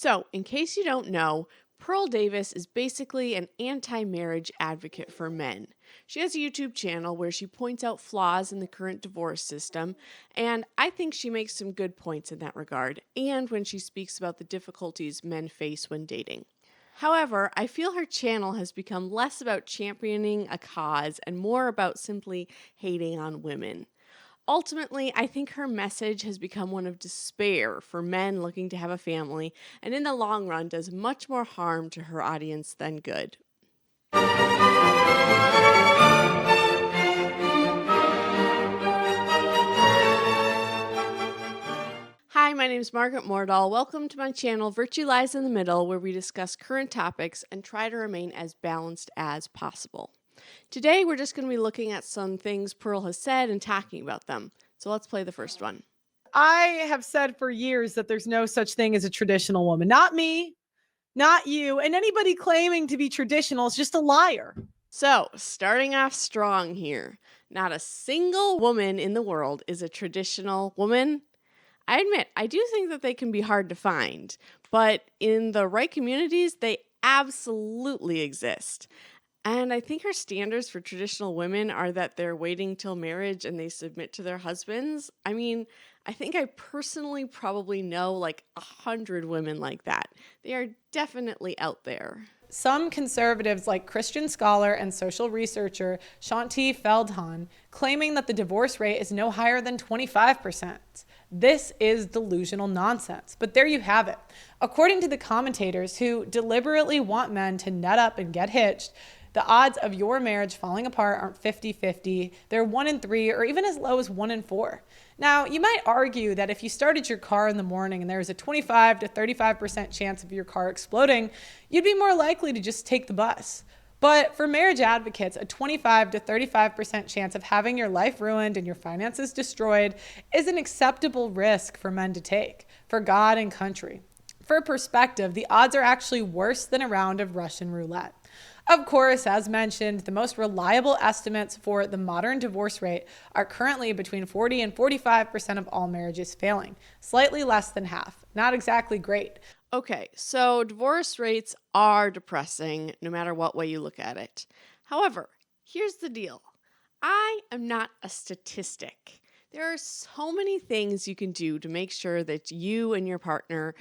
So, in case you don't know, Pearl Davis is basically an anti marriage advocate for men. She has a YouTube channel where she points out flaws in the current divorce system, and I think she makes some good points in that regard, and when she speaks about the difficulties men face when dating. However, I feel her channel has become less about championing a cause and more about simply hating on women. Ultimately, I think her message has become one of despair for men looking to have a family, and in the long run does much more harm to her audience than good. Hi, my name is Margaret Mordahl. Welcome to my channel, Virtue Lies in the Middle, where we discuss current topics and try to remain as balanced as possible. Today, we're just going to be looking at some things Pearl has said and talking about them. So let's play the first one. I have said for years that there's no such thing as a traditional woman. Not me, not you. And anybody claiming to be traditional is just a liar. So, starting off strong here. Not a single woman in the world is a traditional woman. I admit, I do think that they can be hard to find, but in the right communities, they absolutely exist. And I think her standards for traditional women are that they're waiting till marriage and they submit to their husbands. I mean, I think I personally probably know like 100 women like that. They are definitely out there. Some conservatives, like Christian scholar and social researcher Shanti Feldhahn, claiming that the divorce rate is no higher than 25%. This is delusional nonsense, but there you have it. According to the commentators who deliberately want men to nut up and get hitched, the odds of your marriage falling apart aren't 50-50. They're 1 in 3 or even as low as 1 in 4. Now, you might argue that if you started your car in the morning and there was a 25 to 35% chance of your car exploding, you'd be more likely to just take the bus. But for marriage advocates, a 25 to 35% chance of having your life ruined and your finances destroyed is an acceptable risk for men to take, for God and country. For perspective, the odds are actually worse than a round of Russian roulette. Of course, as mentioned, the most reliable estimates for the modern divorce rate are currently between 40 and 45% of all marriages failing, slightly less than half. Not exactly great. Okay, so divorce rates are depressing no matter what way you look at it. However, here's the deal. I am not a statistic. There are so many things you can do to make sure that you and your partner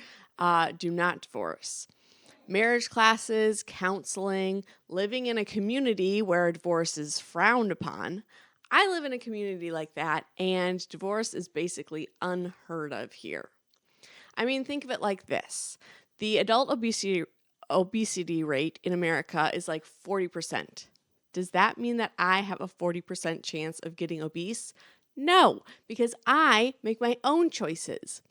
do not divorce. Marriage classes, counseling, living in a community where divorce is frowned upon. I live in a community like that, and divorce is basically unheard of here. I mean, think of it like this. The adult obesity rate in America is like 40%. Does that mean that I have a 40% chance of getting obese? No, because I make my own choices.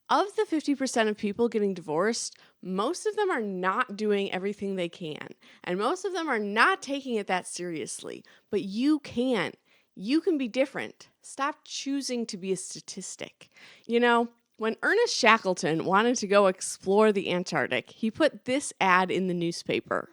Of the 50% of people getting divorced, most of them are not doing everything they can, and most of them are not taking it that seriously. But you can. You can be different. Stop choosing to be a statistic. You know, when Ernest Shackleton wanted to go explore the Antarctic, he put this ad in the newspaper.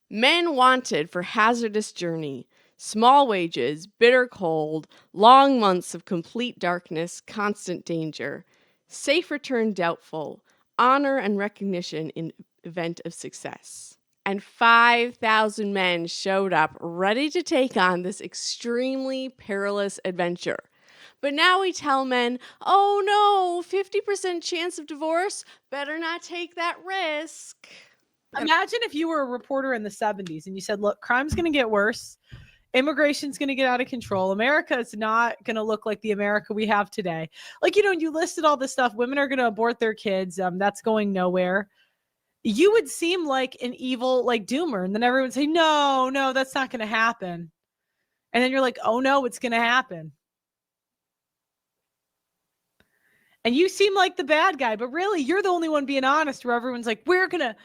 Men wanted for hazardous journey, small wages, bitter cold, long months of complete darkness, constant danger. Safe return doubtful, honor and recognition in event of success. And 5,000 men showed up ready to take on this extremely perilous adventure. But now we tell men, oh no, 50% chance of divorce, better not take that risk. Imagine if you were a reporter in the 70s and you said, look, crime's going to get worse. Immigration's going to get out of control. America is not going to look like the America we have today. Like, you listed all this stuff. Women are going to abort their kids. That's going nowhere. You would seem like an evil, like, doomer. And then everyone would say, no, that's not going to happen. And then you're like, oh no, it's going to happen. And you seem like the bad guy, but really you're the only one being honest, where everyone's like, we're going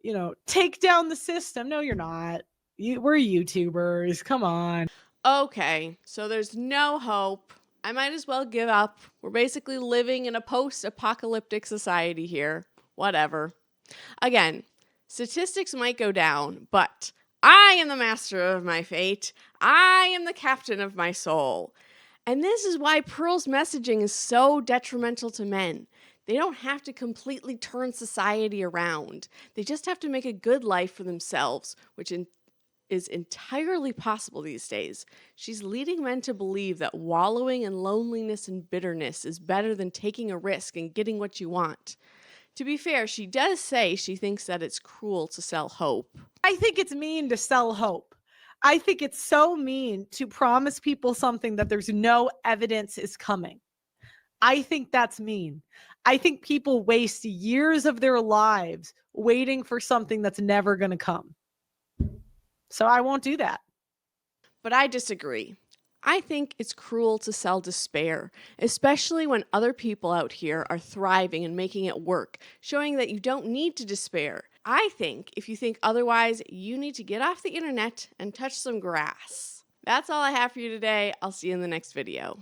to, take down the system. No, you're not. We're YouTubers. Come on. Okay, so there's no hope. I might as well give up. We're basically living in a post-apocalyptic society here. Whatever. Again, statistics might go down, but I am the master of my fate. I am the captain of my soul. And this is why Pearl's messaging is so detrimental to men. They don't have to completely turn society around. They just have to make a good life for themselves, which is entirely possible these days. She's leading men to believe that wallowing in loneliness and bitterness is better than taking a risk and getting what you want. To be fair, she does say she thinks that it's cruel to sell hope. I think it's mean to sell hope. I think it's so mean to promise people something that there's no evidence is coming. I think that's mean. I think people waste years of their lives waiting for something that's never going to come. So I won't do that. But I disagree. I think it's cruel to sell despair, especially when other people out here are thriving and making it work, showing that you don't need to despair. I think if you think otherwise, you need to get off the internet and touch some grass. That's all I have for you today. I'll see you in the next video.